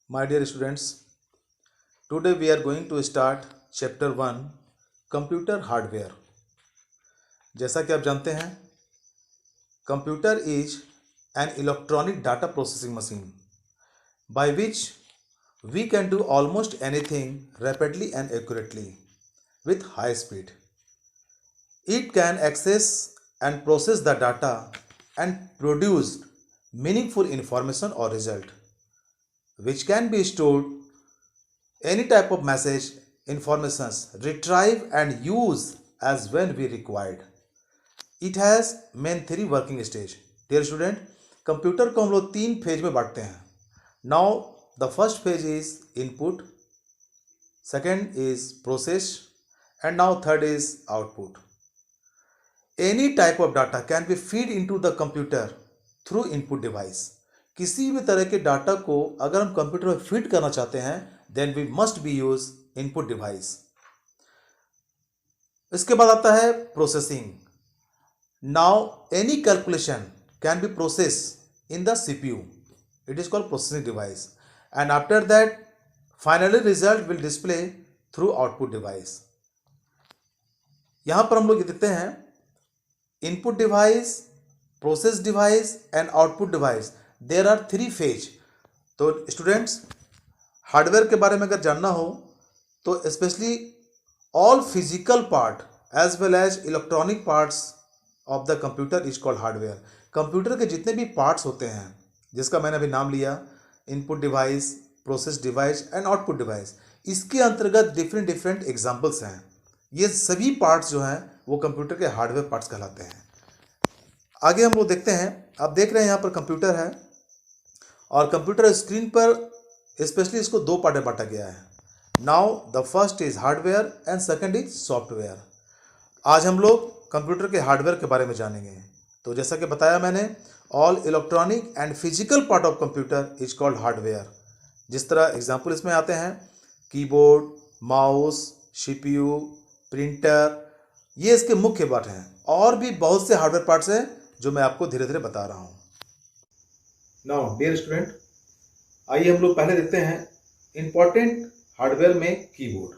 My dear students, today we are going to start chapter 1 Computer Hardware. जैसा कि आप जानते हैं, computer is an electronic data processing machine by which we can do almost anything rapidly and accurately with high speed. It can access and process the data and produce meaningful information or result, which can be stored any type of message, informations, retrieve and use as when we required. It has main three working stage. Dear student, computer को हम लोग 3 phase में बांटते हैं. Now the first phase is input, second is process and now third is output. Any type of data can be feed into the computer through input device. किसी भी तरह के डाटा को अगर हम कंप्यूटर में फीड करना चाहते हैं then we must be use input device. इसके बाद आता है processing. Now any calculation can be processed in the CPU. It is called processing device. And after that, finally result will display through output device. यहां पर हम लोग देखते हैं input device, process device and output device. There are 3 phase. तो students, hardware के बारे में अगर जानना हो तो specially all physical part as well as electronic parts of the computer is called hardware. Computer के जितने भी पार्ट्स होते हैं जिसका मैंने अभी नाम लिया, input device, process device and output device, इसके अंतर्गत डिफरेंट एग्जांपल्स हैं. ये सभी पार्ट्स जो हैं वो कंप्यूटर के हार्डवेयर पार्ट्स कहलाते हैं. आगे हम लोग देखते हैं. आप देख रहे हैं यहाँ पर कंप्यूटर है और कंप्यूटर स्क्रीन पर स्पेशली इसको 2 पार्ट में बांटा गया है. Now the first is hardware and second is software. आज हम लोग कंप्यूटर के हार्डवेयर के बारे में जानेंगे. तो जैसा कि बताया मैंने, all electronic and physical part of computer is called hardware. जिस तरह एग्जांपल इसमें आते हैं कीबोर्ड, माउस, सीपीयू, प्रिंटर, ये इसके मुख्य पार्ट हैं. और भी बहुत से हार्डवेयर पार्ट्स हैं जो मैं आपको धीरे धीरे बता रहा हूँ. नाउ डियर स्टूडेंट, आइए हम लोग पहले देखते हैं इंपॉर्टेंट हार्डवेयर में keyboard.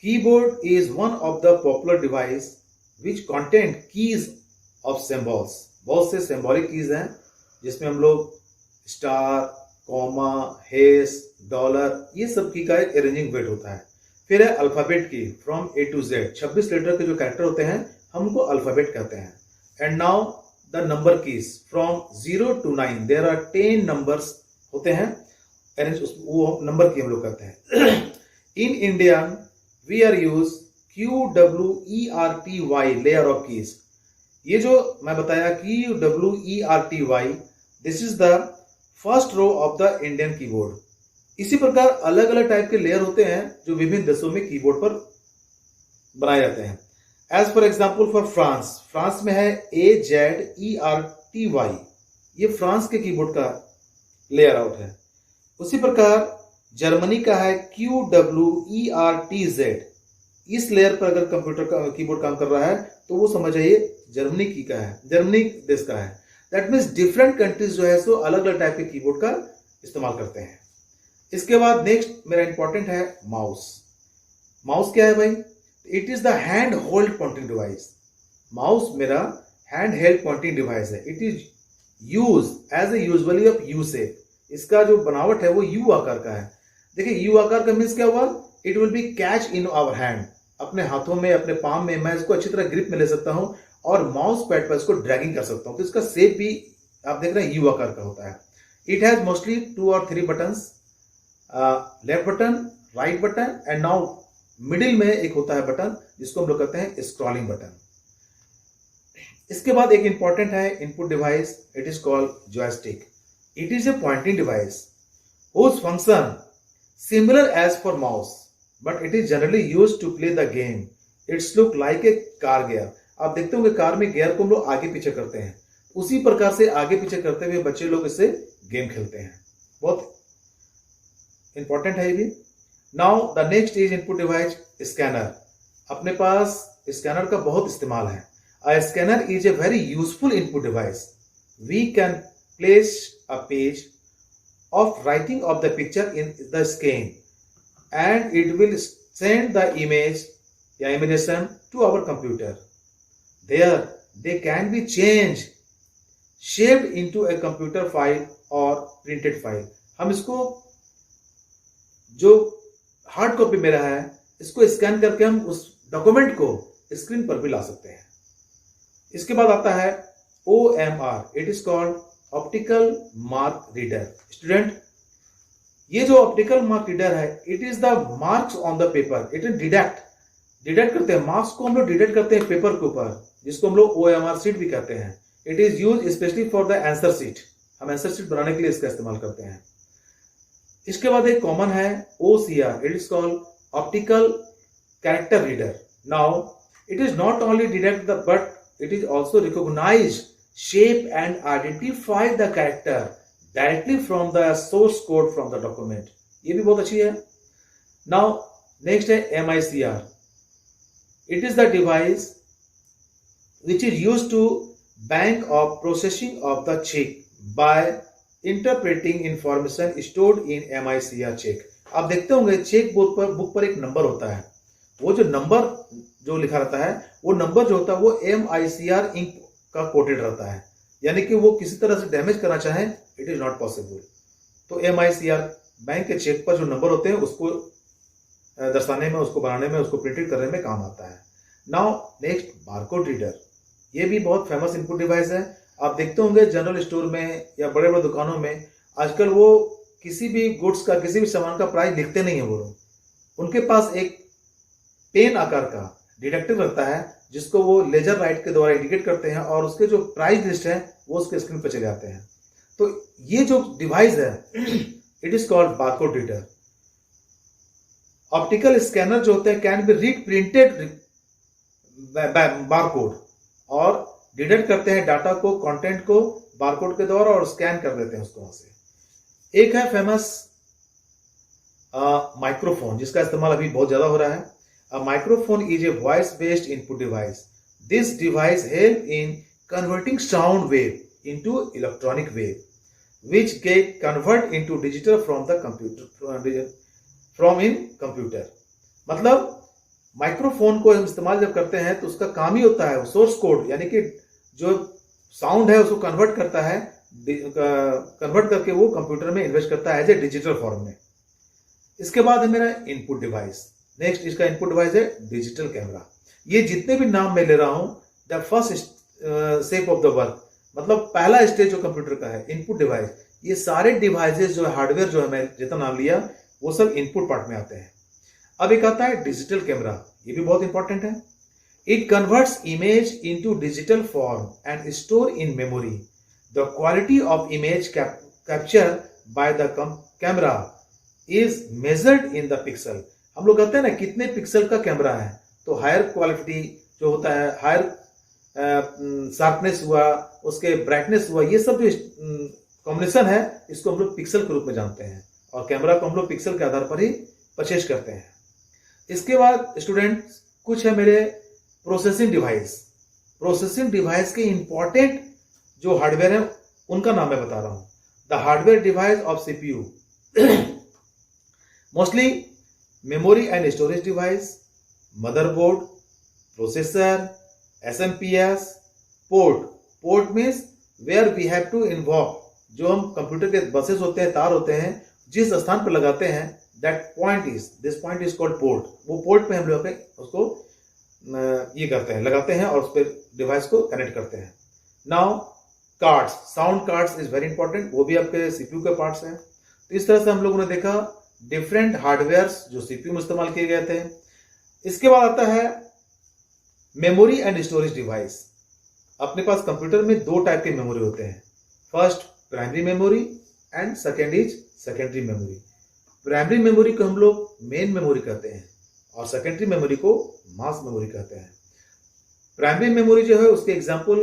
Keyboard is one of the popular device which content keys of symbols. बहुत से सिंबॉलिक कीज हैं जिसमें हम लोग स्टार, कॉमा, हेश, डॉलर, ये सब की का एक अरेंजिंग वेट होता है. फिर है अल्फाबेट की from A to Z. 26 letter के जो कैरेक्टर होते हैं हम उनको अल्फाबेट कहते हैं. And now the number keys from 0 to 9. there are 10 numbers होते हैं. वो नंबर की हम लोग कहते हैं. in India we are use QWERTY layer of keys. ये जो मैं बताया QWERTY, this is the first row of the Indian keyboard. इसी प्रकार अलग अलग टाइप के लेयर होते हैं जो विभिन्न देशों में कीबोर्ड पर बनाए जाते हैं. As for example for France में है AZERTY. ये फ्रांस के कीबोर्ड का लेयर आउट है. उसी प्रकार जर्मनी का है QWERTZ. इस लेयर पर अगर कंप्यूटर का कीबोर्ड काम कर रहा है तो वो समझ आइए जर्मनी की का है, जर्मनी देश का है. दैट मीन्स डिफरेंट कंट्रीज जो है सो अलग अलग टाइप के कीबोर्ड का इस्तेमाल करते हैं. इसके बाद नेक्स्ट मेरा इंपॉर्टेंट है माउस. माउस क्या है भाई? It is the hand hold pointing device. Mouse मेरा हैंड हेल्ड पॉइंटिंग डिवाइस है. It is use as a usually of U shape. इसका जो बनावट है वो यू आकार का है. देखिए यू आकार का मीन्स क्या हुआ? It will be catch in our hand. अपने हाथों में, अपने पाम में मैं इसको अच्छी तरह ग्रिप में ले सकता हूं और माउस पैड पर इसको ड्रैगिंग कर सकता हूं. तो इसका शेप भी आप देख रहे हैं यू आकार का होता है. इट हैज मोस्टली 2 और 3 buttons, left button, right button and now middle में एक होता है बटन जिसको हम लोग कहते हैं स्क्रॉलिंग बटन. इसके बाद एक इंपॉर्टेंट है input device. It is called joystick. It is a pointing device whose function similar as for mouse but it is generally used to play the game. It's look like a car gear. आप देखते होंगे car में gear को हम लोग आगे पीछे करते हैं. उसी प्रकार से आगे पीछे करते हुए बच्चे लोग इससे गेम खेलते हैं. बहुत इंपॉर्टेंट है ये भी. Now the next is input device scanner. अपने पास स्कैनर का बहुत इस्तेमाल है. A scanner is a very useful input device. We can place a page of writing of the picture in the scan, and it will send the image या imagination to our computer. There they can be changed, shaped into a computer file or printed file. हम इसको जो hard copy में रहा है इसको scan करके हम उस डॉक्यूमेंट को स्क्रीन पर भी ला सकते हैं. इसके बाद आता है OMR. It is called optical mark reader. Student, ये जो ऑप्टिकल मार्क रीडर है, it is the marks on the paper. It is deduct करते हैं, मार्क्स को हम लोग डिडक्ट करते हैं पेपर के ऊपर, जिसको हम लोग OMR शीट भी कहते हैं. It is use specially for the answer sheet. हम आंसर शीट बनाने के लिए इसका इस्तेमाल करते हैं. इसके बाद एक कॉमन है OCR. It is called optical character reader. Now it is not only deduct but it is also recognize, shape and identify the character directly from the source code from the document. ये भी बहुत अच्छी है. Now next है MICR. It is the device which is used to bank of processing of the check by interpreting information stored in MICR check. आप देखते होंगे cheque book पर एक नंबर होता है. वो जो नंबर जो लिखा रहता है, वो नंबर जो होता है वो MICR इंक का कोटेड रहता है, यानी कि वो किसी तरह से डैमेज करना चाहे इट इज नॉट पॉसिबल. तो MICR बैंक के चेक पर जो नंबर होते हैं उसको दर्शाने में, उसको बनाने में, उसको प्रिंटेड करने में काम आता है. Now next barcode reader. ये भी बहुत फेमस इनपुट डिवाइस है. आप देखते होंगे जनरल स्टोर में या बड़े बड़े दुकानों में आजकल वो किसी भी गुड्स का, किसी भी सामान का प्राइस लिखते नहीं है. वो लोग, उनके पास एक पेन आकार का डिटेक्टिव रहता है जिसको वो लेजर राइट के द्वारा इंडिकेट करते हैं और उसके जो प्राइस लिस्ट है वो उसके स्क्रीन पर चले जाते हैं. तो ये जो डिवाइस है it is called barcode reader. Optical scanner जो होते हैं can be read printed barcode और डिटेक्ट करते हैं डाटा को, कंटेंट को बारकोड के द्वारा और स्कैन कर लेते हैं उसको वहां से. एक है फेमस माइक्रोफोन, जिसका इस्तेमाल अभी बहुत ज्यादा हो रहा है. A microphone is a voice-based input device. This device helps in converting sound wave into electronic wave, which get convert into digital from the computer, from in computer. मतलब माइक्रोफोन को हम इस्तेमाल जब करते हैं तो उसका काम ही होता है सोर्स कोड, यानी कि जो साउंड है उसको कन्वर्ट करता है, कन्वर्ट करके वो कंप्यूटर में इन्वेस्ट करता है एज ए डिजिटल फॉर्म में. इसके बाद है मेरा इनपुट डिवाइस. नेक्स्ट इसका इनपुट डिवाइस है डिजिटल कैमरा. ये जितने भी नाम मैं ले रहा हूं, the first step of the work, मतलब पहला स्टेज जो कंप्यूटर का है इनपुट डिवाइस. ये सारे डिवाइसेस जो है, हार्डवेयर जो है, मैं जितना नाम लिया वो सब इनपुट पार्ट में आते हैं. अब एक आता है डिजिटल कैमरा. ये भी बहुत इंपॉर्टेंट है. It converts image into digital form and store in memory. The quality of image capture by the camera is measured in the pixel. हम लोग कहते हैं ना कितने पिक्सल का कैमरा है, तो हायर क्वालिटी जो होता है, हायर शार्पनेस हुआ, उसके ब्राइटनेस हुआ, ये सब जो कॉम्बिनेशन है इसको हम लोग पिक्सल के रूप में जानते हैं और कैमरा को हम लोग पिक्सल के आधार पर ही परचेज करते हैं. इसके बाद स्टूडेंट कुछ है मेरे प्रोसेसिंग डिवाइस. प्रोसेसिंग डिवाइस के इंपॉर्टेंट जो हार्डवेयर है उनका नाम मैं बता रहा हूं. The hardware device of CPU, mostly memory and storage device, motherboard, processor, SMPS, port. Port means where we have to involve, जो हम कंप्यूटर के बसेस होते हैं, तार होते हैं, जिस स्थान पर लगाते हैं, that point is called port. वो पोर्ट पे हम लोग उसको ये करते हैं, लगाते हैं और उस पर डिवाइस को कनेक्ट करते हैं. Now cards, sound cards is very important. वो भी आपके CPU के पार्ट्स हैं. तो इस तरह से हम लोगों ने देखा डिफरेंट हार्डवेयर्स जो CPU में इस्तेमाल किए गए थे. इसके बाद आता है मेमोरी एंड स्टोरेज डिवाइस. अपने पास कंप्यूटर में दो टाइप के मेमोरी होते हैं. First primary memory and second is secondary memory. Primary memory को हम लोग मेन मेमोरी कहते हैं और सेकेंडरी मेमोरी को मास मेमोरी कहते हैं. प्राइमरी मेमोरी जो है उसके एग्जांपल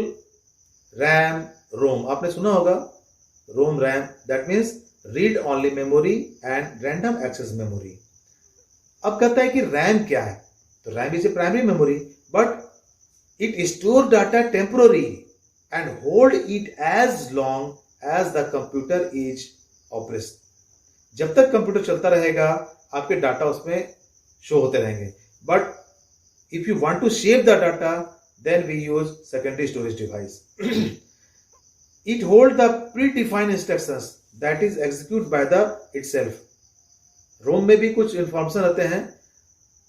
रैम, रोम. आपने सुना होगा ROM, RAM, that means read only memory and random access memory. अब कहता है कि रैम क्या है, तो RAM is a primary memory but it store data temporary and hold it as long as the computer is जब तक computer चलता रहेगा आपके डाटा उसमें शो होते रहेंगे, but if you want to save the data then we use secondary storage device. It hold the predefined instructions that is execute by the itself. ROM में भी कुछ इंफॉर्मेशन रहते हैं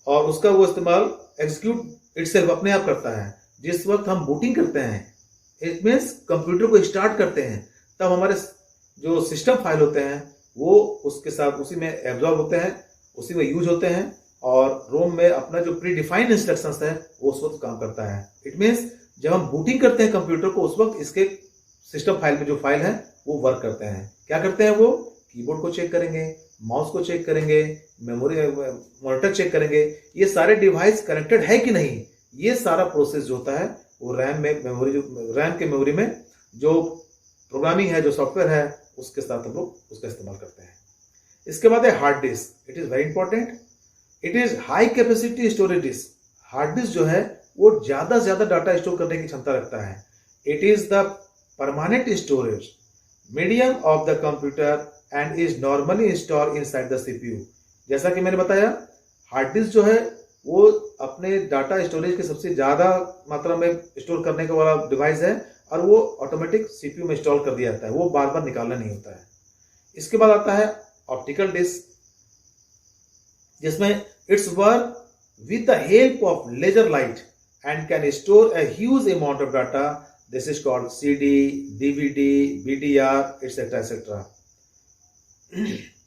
और उसका वो इस्तेमाल एग्जीक्यूट इटसेल्फ अपने आप करता है. जिस वक्त हम बूटिंग करते हैं, इट मीन्स कंप्यूटर को स्टार्ट करते हैं, तब हमारे जो सिस्टम फाइल होते हैं वो उसके साथ उसी में एब्जॉर्ब होते हैं, उसी में यूज होते हैं और रोम में अपना जो प्री डिफाइंड इंस्ट्रक्शंस है वो उस वक्त काम करता है. इट मीन्स जब हम बूटिंग करते हैं कंप्यूटर को उस वक्त इसके सिस्टम फाइल में जो फाइल है वो वर्क करते हैं. क्या करते हैं वो? कीबोर्ड को चेक करेंगे, माउस को चेक करेंगे, मेमोरी मॉनिटर चेक करेंगे, ये सारे डिवाइस कनेक्टेड है कि नहीं. ये सारा प्रोसेस जो होता है वो रैम के मेमोरी में जो प्रोग्रामिंग है, जो सॉफ्टवेयर है, उसके साथ हम लोग उसका इस्तेमाल करते हैं. इसके बाद है hard disk. It is very important. It is high capacity storage disk. Hard disk जो है वो ज्यादा से ज्यादा डाटा स्टोर करने की क्षमता रखता है. It is the permanent storage medium of the computer and is normally install inside the CPU. जैसा कि मैंने बताया, हार्ड डिस्क जो है वो अपने डाटा स्टोरेज के सबसे ज्यादा मात्रा में स्टोर करने का वाला डिवाइस है और वो ऑटोमेटिक सीपीयू में इंस्टॉल कर दिया जाता है, वो बार बार निकालना नहीं होता है. इसके बाद आता है ऑप्टिकल डिस्क, जिसमें it's work with the help of laser light and can store a huge amount of data. This is called CD, DVD, BDR etcetera etcetera.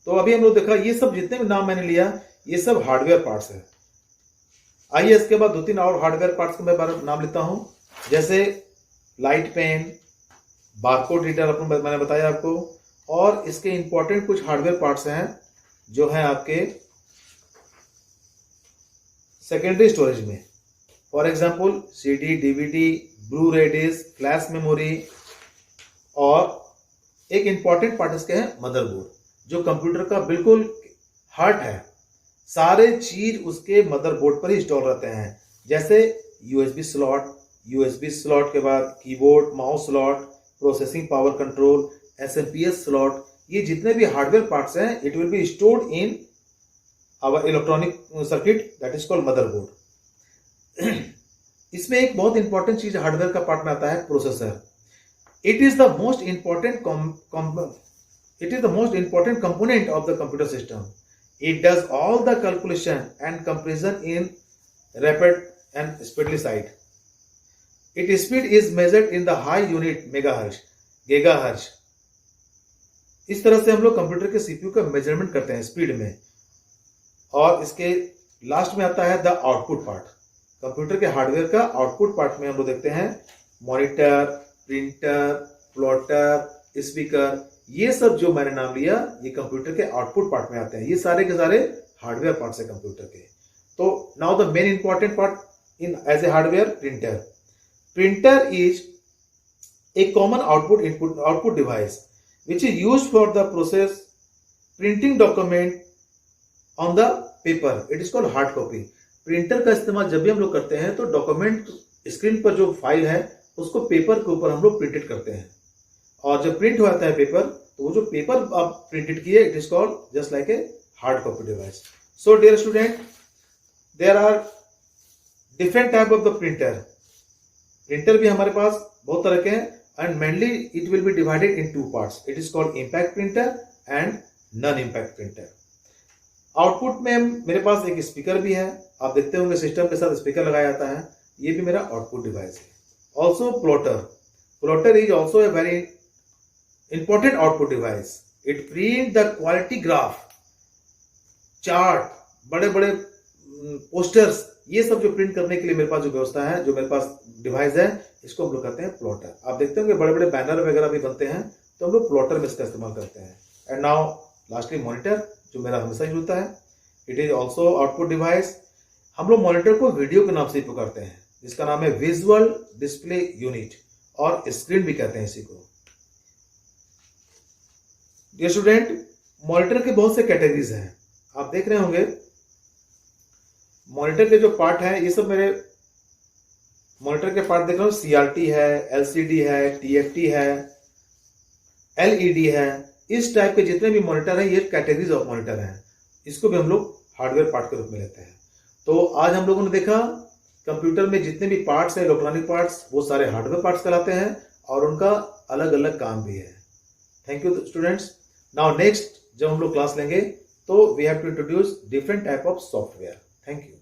तो अभी हम लोग देखा, ये सब जितने भी नाम मैंने लिया ये सब हार्डवेयर पार्ट्स है. आइए इसके बाद 2-3 और हार्डवेयर पार्ट्स का मैं नाम लेता हूं, जैसे लाइट पेन, बारकोड रीडर मैंने बताया आपको, और इसके इंपॉर्टेंट कुछ हार्डवेयर पार्ट्स हैं जो हैं आपके सेकेंडरी स्टोरेज में. For example CD, DVD, blue रे डिस्क, फ्लैश मेमोरी, और एक इंपॉर्टेंट पार्ट इसके है मदरबोर्ड, जो कंप्यूटर का बिल्कुल हार्ट है. सारे चीज उसके मदरबोर्ड पर ही इंस्टॉल रहते हैं, जैसे यूएसबी स्लॉट के बाद keyboard, mouse slot, processing power control, SMPS slot. ये जितने भी हार्डवेयर पार्ट्स हैं it will be stored in our electronic circuit that is called motherboard. इसमें एक बहुत इंपॉर्टेंट चीज हार्डवेयर का पार्ट में आता है processor. It is the most important component of the computer system. It does all the calculation and comparison in rapid and speedily side. Its speed is measured in the high unit megahertz, gigahertz. इस तरह से हम लोग computer के CPU का measurement करते हैं speed में. और इसके लास्ट में आता है द आउटपुट पार्ट. कंप्यूटर के हार्डवेयर का आउटपुट पार्ट में हम लोग देखते हैं मॉनिटर, प्रिंटर, प्लॉटर, स्पीकर. ये सब जो मैंने नाम लिया ये कंप्यूटर के आउटपुट पार्ट में आते हैं. ये सारे के सारे हार्डवेयर पार्ट्स है कंप्यूटर के. तो now the main important part in as a hardware, printer. Printer is a common output device which is used for the process printing document on the paper. It is called hard copy. Printer का इस्तेमाल जब भी हम लोग करते हैं तो document screen पर जो फाइल है उसको पेपर के ऊपर हम लोग प्रिंटेड करते हैं, और जब प्रिंट हो जाता है पेपर तो वो जो पेपर आप प्रिंटेड किए it is called just like a hard copy device. So dear student, there are different type of the printer. Printer भी हमारे पास बहुत तरह के हैं and mainly it will be divided in 2 parts. It is called impact printer and non impact printer. Output में मेरे पास एक स्पीकर भी है. आप देखते होंगे सिस्टम के साथ स्पीकर लगाया जाता है. ये भी मेरा आउटपुट डिवाइस है. Also plotter. Plotter is also a very important output device. It print the quality graph, chart, बड़े बड़े पोस्टर्स, ये सब जो प्रिंट करने के लिए मेरे पास जो व्यवस्था है, जो मेरे पास डिवाइस है, इसको हम लोग कहते हैं प्लॉटर. आप देखते होंगे बड़े बड़े बैनर वगैरह भी बनते हैं तो हम लोग प्लॉटर में इसका इस्तेमाल करते हैं. एंड नाउ लास्टली मॉनिटर, जो मेरा हमेशा यूज होता है. It is also output device. हम लोग मॉनिटर को वीडियो के नाम से ही पुकारते हैं, जिसका नाम है विजुअल डिस्प्ले यूनिट, और स्क्रीन भी कहते हैं इसी को. डियर स्टूडेंट, मॉनिटर के बहुत से कैटेगरीज हैं. आप देख रहे होंगे मॉनिटर के जो पार्ट हैं, ये सब मेरे मॉनिटर के पार्ट देख रहा हूं. सीआरटी है, एलसीडी है, टीएफटी है, एलईडी है. इस टाइप के जितने भी मॉनिटर हैं ये कैटेगरीज ऑफ मॉनिटर हैं, इसको भी हम लोग हार्डवेयर पार्ट के रूप में लेते हैं। तो आज हम लोगों ने देखा कंप्यूटर में जितने भी पार्ट्स हैं, इलेक्ट्रॉनिक पार्ट्स, वो सारे हार्डवेयर पार्ट्स कहलाते हैं और उनका अलग अलग काम भी है। Thank you students. Now next जब हम लोग क्लास लेंगे तो we have to introduce different type of software. Thank you.